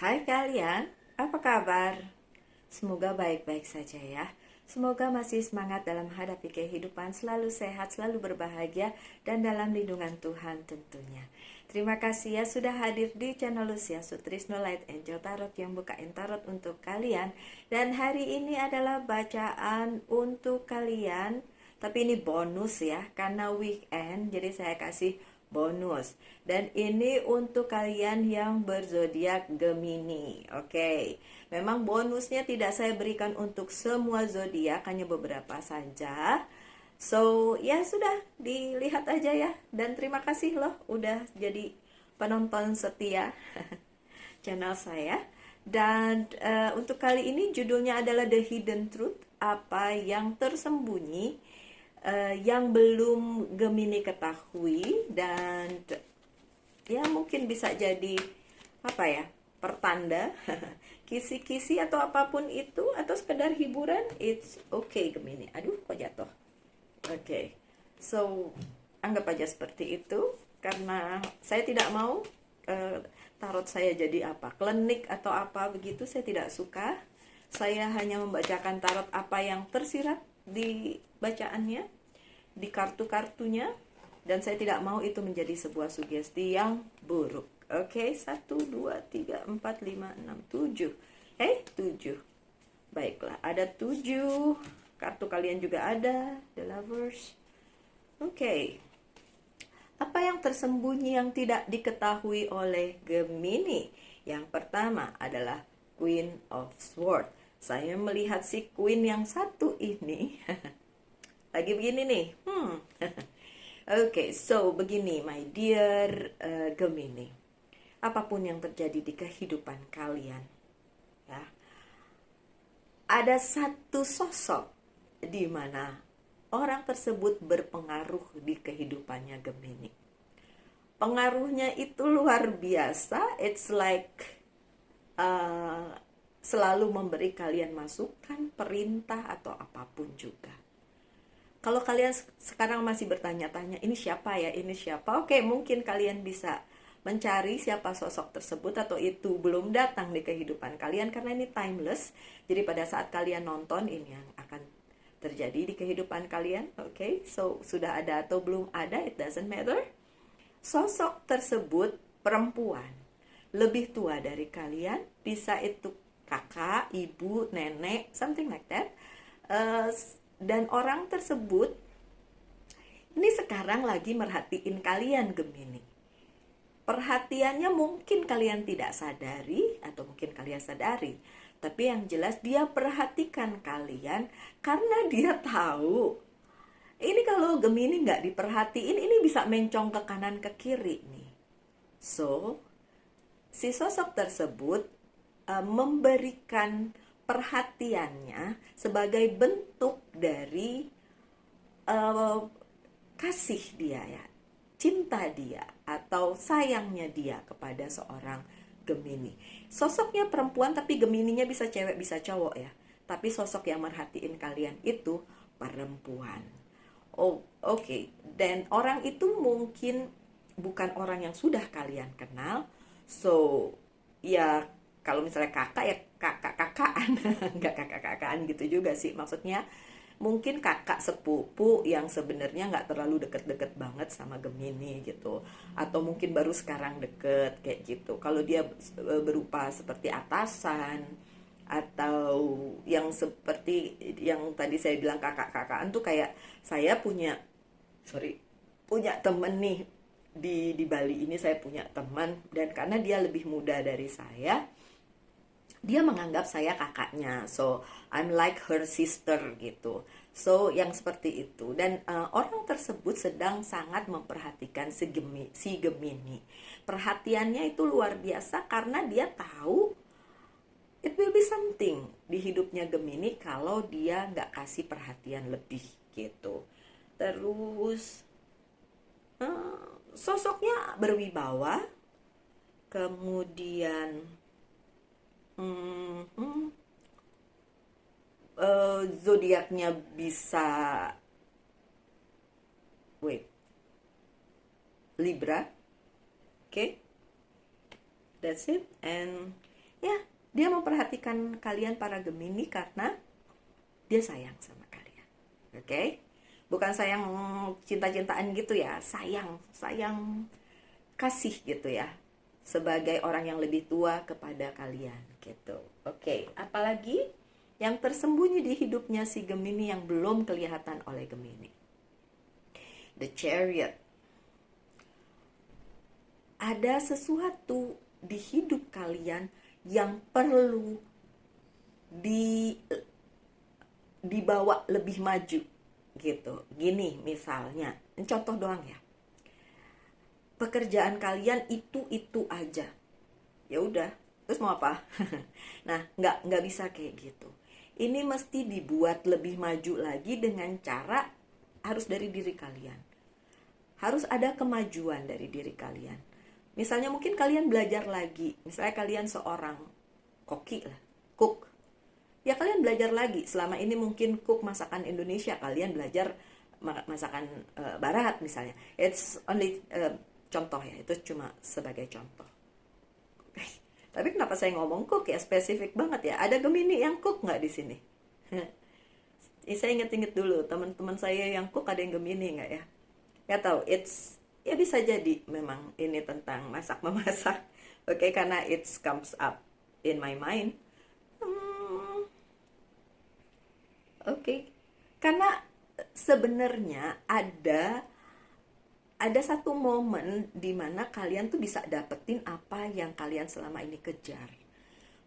Hai kalian, apa kabar? Semoga baik-baik saja ya. Semoga masih semangat dalam menghadapi kehidupan, selalu sehat, selalu berbahagia, dan dalam lindungan Tuhan tentunya. Terima kasih ya sudah hadir di channel Lucia Sutrisno Light Angel Tarot yang bukain tarot untuk kalian. Dan hari ini adalah bacaan untuk kalian, tapi ini bonus ya, karena weekend, jadi saya kasih bonus. Dan ini untuk kalian yang berzodiak Gemini. Oke. Memang bonusnya tidak saya berikan untuk semua zodiak, hanya beberapa saja. So, ya sudah dilihat aja ya. Dan terima kasih loh udah jadi penonton setia channel saya. Dan untuk kali ini judulnya adalah The Hidden Truth, apa yang tersembunyi yang belum Gemini ketahui. Dan ya mungkin bisa jadi apa ya, pertanda kisi-kisi atau apapun itu, atau sekedar hiburan. It's okay Gemini. Aduh kok jatuh. Okay, so anggap aja seperti itu, karena saya tidak mau tarot saya jadi apa, klinik atau apa begitu. Saya tidak suka. Saya hanya membacakan tarot apa yang tersirat di bacaannya, di kartu-kartunya, dan saya tidak mau itu menjadi sebuah sugesti yang buruk. Oke, 1, 2, 3, 4, 5, 6, 7. 7. Baiklah, ada 7. Kartu kalian juga ada, The Lovers. Oke. Apa yang tersembunyi yang tidak diketahui oleh Gemini? Yang pertama adalah Queen of Swords. Saya melihat si Queen yang satu ini lagi begini nih. Oke, so begini my dear Gemini. Apapun yang terjadi di kehidupan kalian, ya, ada satu sosok di mana orang tersebut berpengaruh di kehidupannya Gemini. Pengaruhnya itu luar biasa. It's like selalu memberi kalian masukan, perintah, atau apapun juga. Kalau kalian sekarang masih bertanya-tanya, ini siapa ya, ini siapa? Oke, mungkin kalian bisa mencari siapa sosok tersebut, atau itu belum datang di kehidupan kalian, karena ini timeless. Jadi pada saat kalian nonton, ini yang akan terjadi di kehidupan kalian. Oke, so sudah ada atau belum ada, it doesn't matter. Sosok tersebut perempuan, lebih tua dari kalian, bisa itu kakak, ibu, nenek, something like that. Dan orang tersebut ini sekarang lagi merhatiin kalian Gemini. Perhatiannya mungkin kalian tidak sadari, atau mungkin kalian sadari, tapi yang jelas dia perhatikan kalian karena dia tahu ini kalau Gemini nggak diperhatiin, ini bisa mencong ke kanan ke kiri nih. So, si sosok tersebut memberikan perhatiannya sebagai bentuk dari kasih dia ya, cinta dia, atau sayangnya dia kepada seorang Gemini. Sosoknya perempuan, tapi Gemininya bisa cewek bisa cowok ya. Tapi sosok yang merhatiin kalian itu perempuan. Oke. Dan orang itu mungkin bukan orang yang sudah kalian kenal. So, ya kalau misalnya kakak ya kakak-kakaan. Nggak kakak-kakaan gitu juga sih. Maksudnya mungkin kakak sepupu yang sebenarnya nggak terlalu deket-deket banget sama Gemini gitu, atau mungkin baru sekarang deket kayak gitu. Kalau dia berupa seperti atasan, atau yang seperti yang tadi saya bilang kakak-kakaan tuh, kayak saya punya temen nih di Bali ini. Saya punya teman, dan karena dia lebih muda dari saya, dia menganggap saya kakaknya. So, I'm like her sister gitu. So, yang seperti itu. Dan orang tersebut sedang sangat memperhatikan si Gemini. Perhatiannya itu luar biasa karena dia tahu it will be something di hidupnya Gemini kalau dia nggak kasih perhatian lebih gitu. Terus, sosoknya berwibawa. Kemudian zodiaknya bisa Libra. Oke, that's it. And Ya, dia memperhatikan kalian para Gemini karena dia sayang sama kalian. Oke? Bukan sayang cinta-cintaan gitu ya, sayang kasih gitu ya. Sebagai orang yang lebih tua kepada kalian gitu. Oke, apalagi yang tersembunyi di hidupnya si Gemini yang belum kelihatan oleh Gemini. The Chariot. Ada sesuatu di hidup kalian yang perlu dibawa lebih maju gitu. Gini misalnya, contoh doang ya. Pekerjaan kalian itu aja. Ya udah, terus mau apa? Nah, nggak bisa kayak gitu. Ini mesti dibuat lebih maju lagi dengan cara harus dari diri kalian. Harus ada kemajuan dari diri kalian. Misalnya mungkin kalian belajar lagi. Misalnya kalian seorang koki lah, cook. Ya kalian belajar lagi. Selama ini mungkin cook masakan Indonesia, kalian belajar masakan Barat misalnya. It's only contoh ya, itu cuma sebagai contoh. Tapi kenapa saya ngomong cook ya, spesifik banget ya. Ada Gemini yang cook nggak di sini? Saya inget-inget dulu, teman-teman saya yang cook ada yang Gemini nggak ya? Nggak tahu, ya bisa jadi memang ini tentang masak-memasak. Oke, karena it comes up in my mind. Oke. Karena sebenarnya ada satu momen di mana kalian tuh bisa dapetin apa yang kalian selama ini kejar.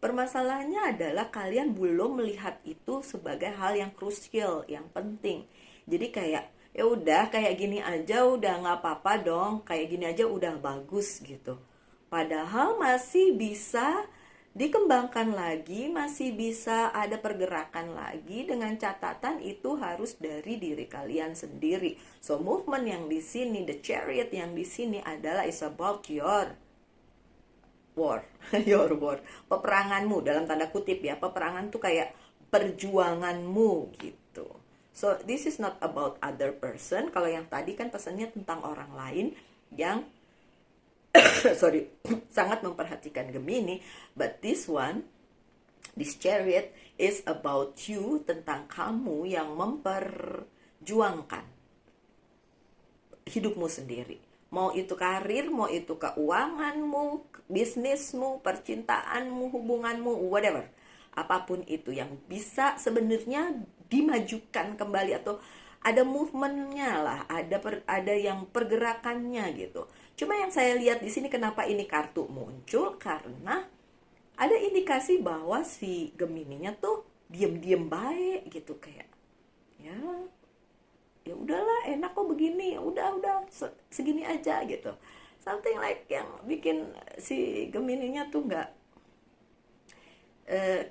Permasalahannya adalah kalian belum melihat itu sebagai hal yang krusial, yang penting. Jadi kayak ya udah kayak gini aja udah nggak apa-apa dong, kayak gini aja udah bagus gitu. Padahal masih bisa dikembangkan lagi, masih bisa ada pergerakan lagi, dengan catatan itu harus dari diri kalian sendiri. So movement yang di sini, the chariot yang di sini adalah is about your war, your war, peperanganmu dalam tanda kutip ya. Peperangan tuh kayak perjuanganmu gitu. So this is not about other person. Kalau yang tadi kan pesannya tentang orang lain yang sangat memperhatikan Gemini, but this chariot is about you, tentang kamu yang memperjuangkan hidupmu sendiri. Mau itu karir, mau itu keuanganmu, bisnismu, percintaanmu, hubunganmu, whatever. Apapun itu yang bisa sebenarnya dimajukan kembali atau ada movementnya lah, ada yang pergerakannya gitu. Cuma yang saya lihat di sini kenapa ini kartu muncul, karena ada indikasi bahwa si Gemininya tuh diem-diem baik gitu, kayak ya udahlah enak kok begini, udah segini aja gitu. Something like yang bikin si Gemininya tuh nggak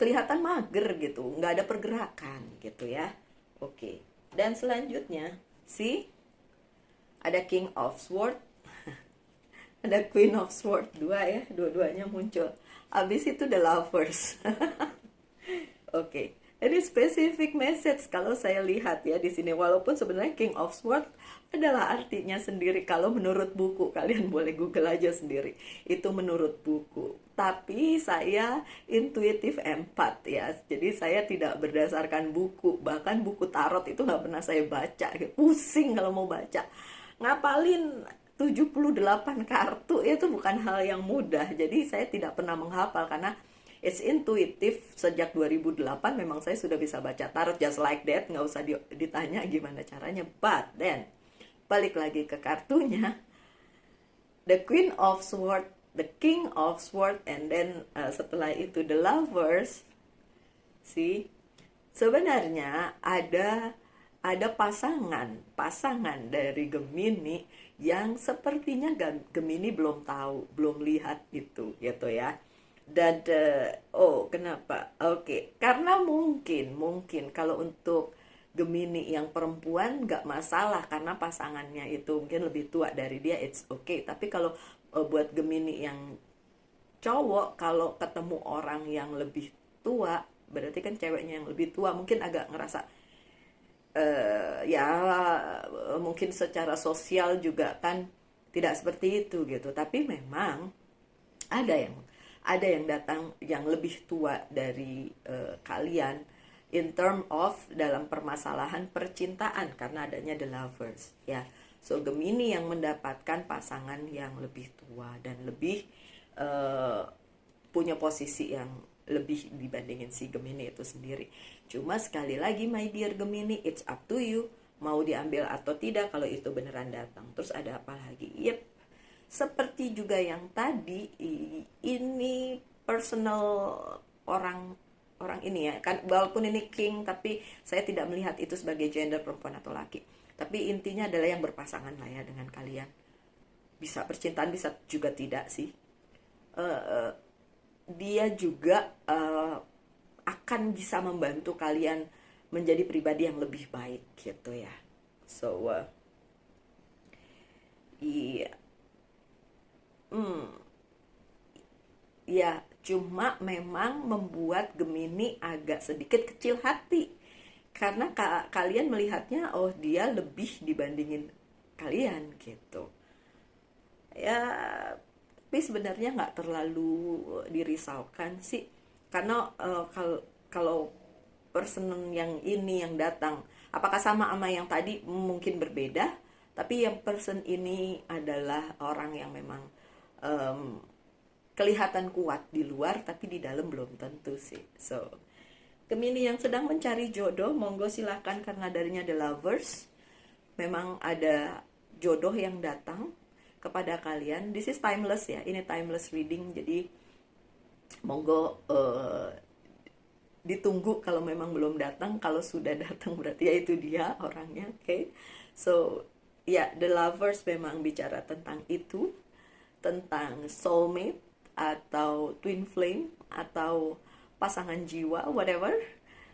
kelihatan mager gitu, nggak ada pergerakan gitu ya. Oke. Dan selanjutnya ada King of Swords, ada Queen of Swords, dua-duanya muncul. Abis itu the Lovers. Oke. Ini spesifik message kalau saya lihat ya di sini, walaupun sebenarnya King of Swords adalah artinya sendiri kalau menurut buku. Kalian boleh Google aja sendiri. Itu menurut buku. Tapi saya intuitif empat ya. Jadi saya tidak berdasarkan buku. Bahkan buku tarot itu nggak pernah saya baca. Pusing kalau mau baca. Ngapalin 78 kartu itu bukan hal yang mudah. Jadi saya tidak pernah menghafal karena it's intuitive. Sejak 2008 memang saya sudah bisa baca tarot just like that. Nggak usah ditanya gimana caranya. But then, balik lagi ke kartunya. The Queen of Swords, the King of Swords, and then setelah itu the Lovers. Sebenarnya ada pasangan dari Gemini yang sepertinya Gemini belum tahu, belum lihat itu gitu ya. Dan kenapa? Oke, karena mungkin kalau untuk Gemini yang perempuan nggak masalah karena pasangannya itu mungkin lebih tua dari dia, it's okay. Tapi kalau buat Gemini yang cowok, kalau ketemu orang yang lebih tua, berarti kan ceweknya yang lebih tua mungkin agak ngerasa mungkin secara sosial juga kan tidak seperti itu gitu. Tapi memang ada yang ada yang datang yang lebih tua dari kalian in term of dalam permasalahan percintaan karena adanya the lovers ya. So Gemini yang mendapatkan pasangan yang lebih tua dan lebih punya posisi yang lebih dibandingin si Gemini itu sendiri. Cuma sekali lagi my dear Gemini, it's up to you mau diambil atau tidak kalau itu beneran datang. Terus ada apa lagi? Yep, seperti juga yang tadi, ini personal orang ini ya kan, walaupun ini king tapi saya tidak melihat itu sebagai gender perempuan atau laki, tapi intinya adalah yang berpasangan lah ya dengan kalian. Bisa percintaan, bisa juga tidak sih. Dia juga akan bisa membantu kalian menjadi pribadi yang lebih baik gitu ya. So iya. Ya, cuma memang membuat Gemini agak sedikit kecil hati. Karena kalian melihatnya, oh dia lebih dibandingin kalian gitu. Ya, tapi sebenarnya nggak terlalu dirisaukan sih. Karena kalau person yang ini yang datang, apakah sama yang tadi? Mungkin berbeda. Tapi yang person ini adalah orang yang memang kelihatan kuat di luar, tapi di dalam belum tentu sih. So, Gemini yang sedang mencari jodoh, monggo silahkan karena darinya the lovers. Memang ada jodoh yang datang kepada kalian. This is timeless ya, ini timeless reading. Jadi monggo ditunggu kalau memang belum datang. Kalau sudah datang berarti ya itu dia orangnya, oke? So, ya, the lovers memang bicara tentang itu, tentang soulmate atau twin flame atau pasangan jiwa, whatever.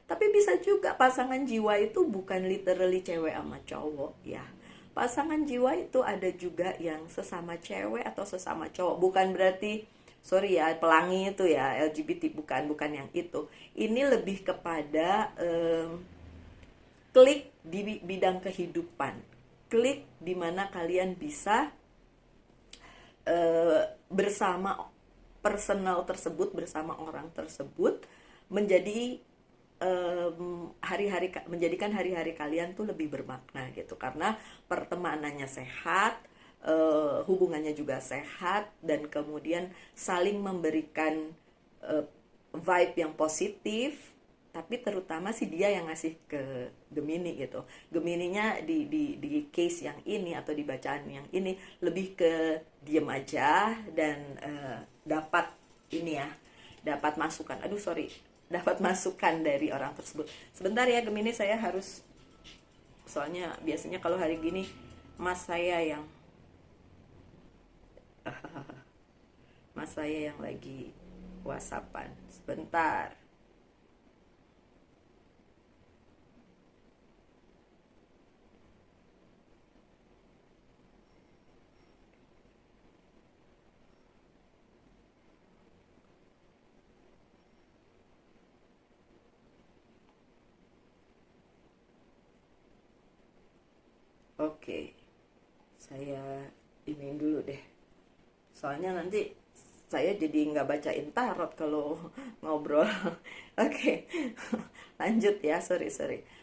Tapi bisa juga pasangan jiwa itu bukan literally cewek sama cowok ya. Pasangan jiwa itu ada juga yang sesama cewek atau sesama cowok. Bukan berarti, sorry ya, pelangi itu ya, LGBT, bukan yang itu. Ini lebih kepada klik di bidang kehidupan. Klik di mana kalian bisa bersama personal tersebut, bersama orang tersebut, menjadi menjadikan hari-hari kalian tuh lebih bermakna gitu, karena pertemanannya sehat, hubungannya juga sehat, dan kemudian saling memberikan vibe yang positif. Tapi terutama sih dia yang ngasih ke Gemini gitu. Gemininya di case yang ini atau di bacaan yang ini lebih ke diem aja dan dapat ini ya, dapat masukan. Dapat masukan dari orang tersebut. Sebentar ya Gemini, saya harus, soalnya biasanya kalau hari gini mas saya yang lagi WhatsAppan. Sebentar. Oke, saya ini dulu deh. Soalnya nanti saya jadi nggak bacain tarot kalau ngobrol. Oke, lanjut ya, sorry.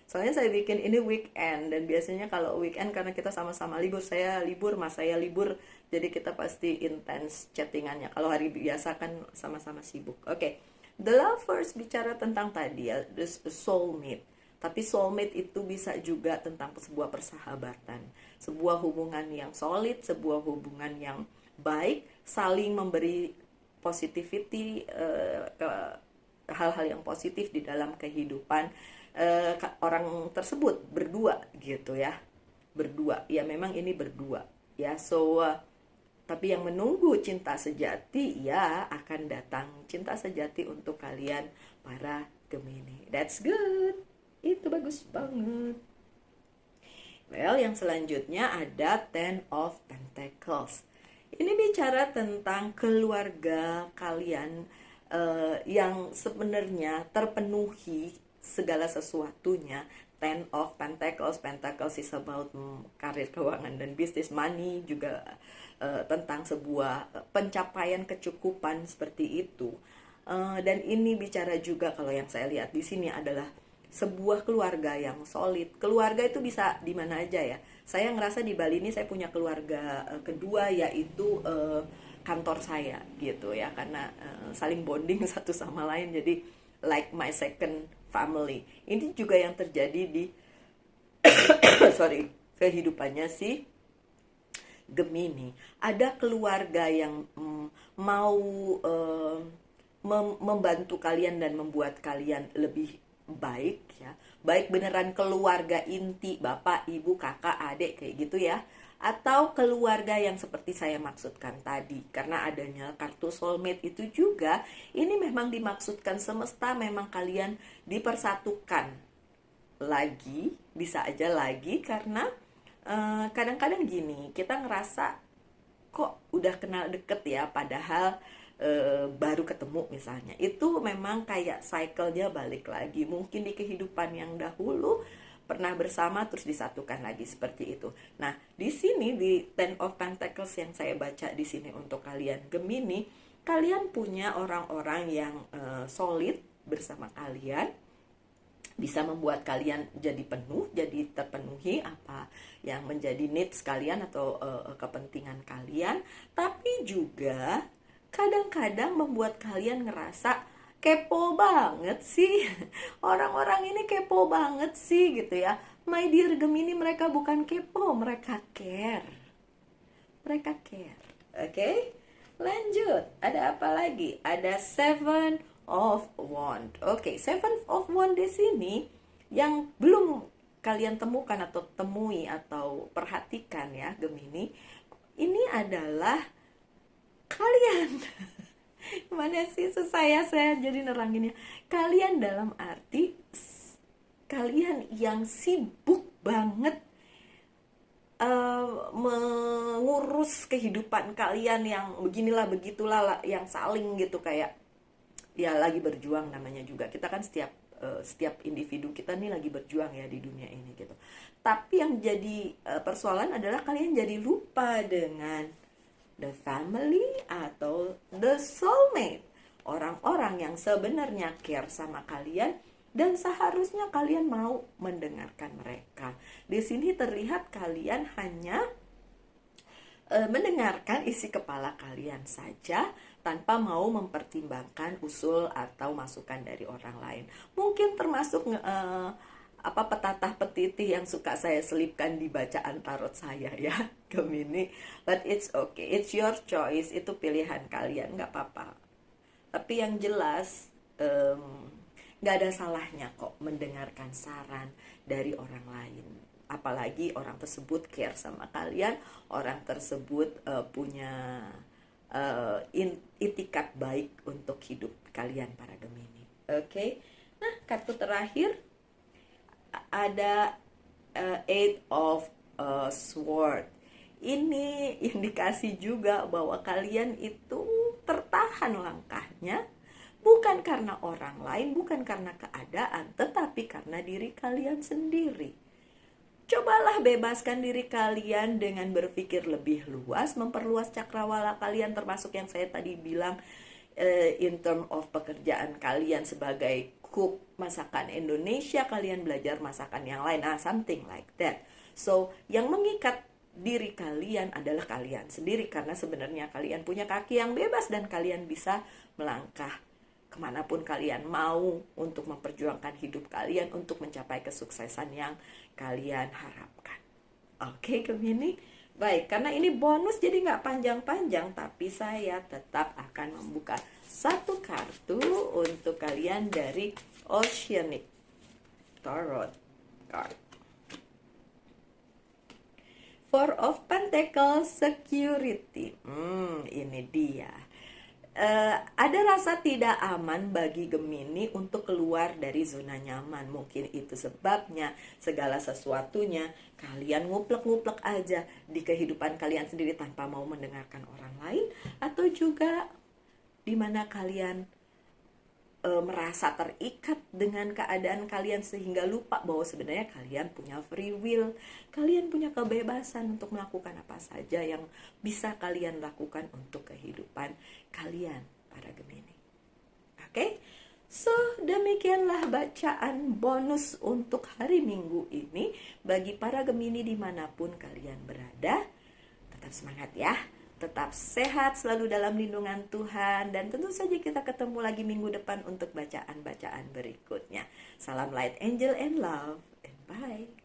Soalnya saya bikin ini weekend, dan biasanya kalau weekend karena kita sama-sama libur, saya libur, mas saya libur, jadi kita pasti intens chattingannya. Kalau hari biasa kan sama-sama sibuk. Oke, the lovers bicara tentang tadi ya, the soulmate. Tapi soulmate itu bisa juga tentang sebuah persahabatan, sebuah hubungan yang solid, sebuah hubungan yang baik, saling memberi positivity, ke hal-hal yang positif di dalam kehidupan orang tersebut berdua gitu ya. Berdua, ya memang ini berdua ya. So tapi yang menunggu cinta sejati ya akan datang cinta sejati untuk kalian para Gemini. That's good. Itu bagus banget. Well, yang selanjutnya ada Ten of Pentacles. Ini bicara tentang keluarga kalian yang sebenarnya terpenuhi segala sesuatunya, Ten of Pentacles. Pentacles is about karir, keuangan, dan bisnis. Money juga tentang sebuah pencapaian kecukupan seperti itu. Dan ini bicara juga, kalau yang saya lihat di sini adalah sebuah keluarga yang solid. Keluarga itu bisa di mana aja ya. Saya ngerasa di Bali ini saya punya keluarga kedua, yaitu kantor saya gitu ya, karena saling bonding satu sama lain, jadi like my second family. Ini juga yang terjadi di sorry, kehidupannya si Gemini. Ada keluarga yang mau membantu kalian dan membuat kalian lebih baik ya. Baik beneran keluarga inti, bapak, ibu, kakak, adik kayak gitu ya. Atau keluarga yang seperti saya maksudkan tadi. Karena adanya kartu soulmate itu juga, ini memang dimaksudkan semesta, memang kalian dipersatukan lagi, bisa aja lagi, karena kadang-kadang gini, kita ngerasa kok udah kenal deket ya, padahal baru ketemu misalnya. Itu memang kayak cycle-nya balik lagi. Mungkin di kehidupan yang dahulu pernah bersama terus disatukan lagi seperti itu. Nah, di sini di Ten of Pentacles yang saya baca di sini untuk kalian Gemini, kalian punya orang-orang yang solid bersama kalian, bisa membuat kalian jadi penuh, jadi terpenuhi apa yang menjadi needs kalian atau kepentingan kalian, tapi juga kadang-kadang membuat kalian ngerasa kepo banget sih. Orang-orang ini kepo banget sih gitu ya. My dear Gemini, mereka bukan kepo, mereka care. Mereka care. Oke? Lanjut. Ada apa lagi? Ada Seven of Wand. Oke, Seven of Wand di sini yang belum kalian temukan atau temui atau perhatikan ya Gemini, ini adalah kalian. Gimana sih, saya jadi neranginnya. Kalian dalam arti kalian yang sibuk banget mengurus kehidupan kalian yang beginilah begitulah, yang saling gitu, kayak ya lagi berjuang namanya juga. Kita kan setiap individu kita nih lagi berjuang ya di dunia ini gitu. Tapi yang jadi persoalan adalah kalian jadi lupa dengan the family atau the soulmate, orang-orang yang sebenarnya care sama kalian dan seharusnya kalian mau mendengarkan mereka. Di sini terlihat kalian hanya mendengarkan isi kepala kalian saja tanpa mau mempertimbangkan usul atau masukan dari orang lain. Mungkin termasuk petatah petitih yang suka saya selipkan di bacaan tarot saya ya, Gemini. But it's okay, it's your choice, itu pilihan kalian, nggak apa-apa. Tapi yang jelas nggak ada salahnya kok mendengarkan saran dari orang lain. Apalagi orang tersebut care sama kalian, orang tersebut punya itikat baik untuk hidup kalian para Gemini. Oke. Nah, kartu terakhir ada Eight of Sword. Ini indikasi juga bahwa kalian itu tertahan langkahnya, bukan karena orang lain, bukan karena keadaan, tetapi karena diri kalian sendiri. Cobalah bebaskan diri kalian dengan berpikir lebih luas, memperluas cakrawala kalian, termasuk yang saya tadi bilang in term of pekerjaan kalian sebagai cook masakan Indonesia, kalian belajar masakan yang lain, something like that. So, yang mengikat diri kalian adalah kalian sendiri, karena sebenarnya kalian punya kaki yang bebas dan kalian bisa melangkah kemanapun kalian mau untuk memperjuangkan hidup kalian untuk mencapai kesuksesan yang kalian harapkan. Oke, Gemini? Baik, karena ini bonus jadi nggak panjang-panjang, tapi saya tetap akan membuka satu kartu untuk kalian dari Oceanic Tarot card. Four of Pentacles, Security. Ini dia. Ada rasa tidak aman bagi Gemini untuk keluar dari zona nyaman. Mungkin itu sebabnya segala sesuatunya kalian nguplek-nguplek aja di kehidupan kalian sendiri tanpa mau mendengarkan orang lain, atau juga dimana kalian merasa terikat dengan keadaan kalian sehingga lupa bahwa sebenarnya kalian punya free will, kalian punya kebebasan untuk melakukan apa saja yang bisa kalian lakukan untuk kehidupan kalian, para Gemini. Oke? So, demikianlah bacaan bonus untuk hari Minggu ini bagi para Gemini dimanapun kalian berada. Tetap semangat ya, tetap sehat, selalu dalam lindungan Tuhan, dan tentu saja kita ketemu lagi minggu depan untuk bacaan-bacaan berikutnya. Salam light, angel, and love, and bye.